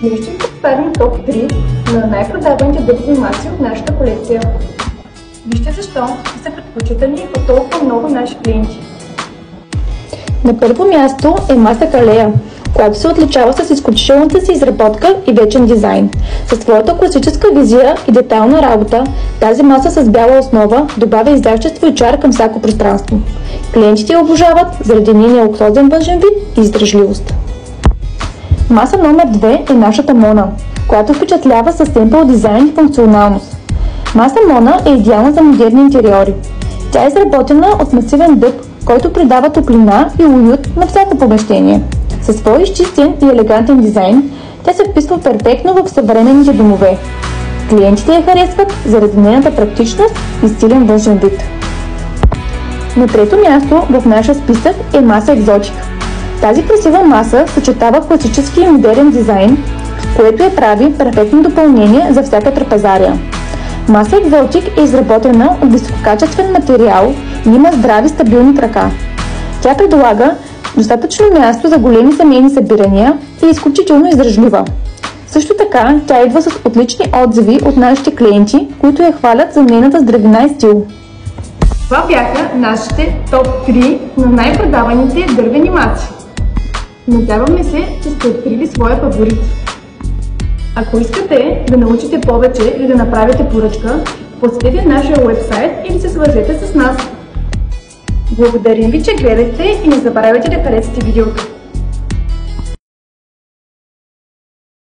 Ние ще ви представим топ 3 на най-продаваните дървени маси от нашата колекция. Вижте защо са предпочитани от толкова много наши клиенти. На първо място е маса Калея, която се отличава с изключителната си изработка и вечен дизайн. Със своята класическа визия и детайлна работа, тази маса с бяла основа добавя изящество и чар към всяко пространство. Клиентите я обожават заради нейния луксозен външен вид и издръжливост. Маса номер 2 е нашата Мона, която впечатлява с темпъл дизайн и функционалност. Маса Мона е идеална за модерни интериори. Тя е изработена от масивен дъб, който придава топлина и уют на всяко помещение. Със своя изчистен и елегантен дизайн, тя се вписва перфектно в съвременните домове. Клиентите я харесват заради нейната практичност и стилен външен вид. На трето място в нашия списък е маса Екзотик. Тази красива маса съчетава класически и модерен дизайн, което я прави перфектно допълнение за всяка трапезария. Маса Екзотик е изработена от висококачествен материал и има здрави стабилни крака. Тя предлага достатъчно място за големи семейни събирания и е изключително издръжлива. Също така, тя идва с отлични отзиви от нашите клиенти, които я хвалят за нейната здравина и стил. Това бяха нашите топ 3 на най-продаваните дървени маси. Надяваме се, че сте открили своя фаворит. Ако искате да научите повече или да направите поръчка, посетете нашия уебсайт или се свържете с нас. Благодарим ви, че гледахте и не забравяйте да харесате видеото.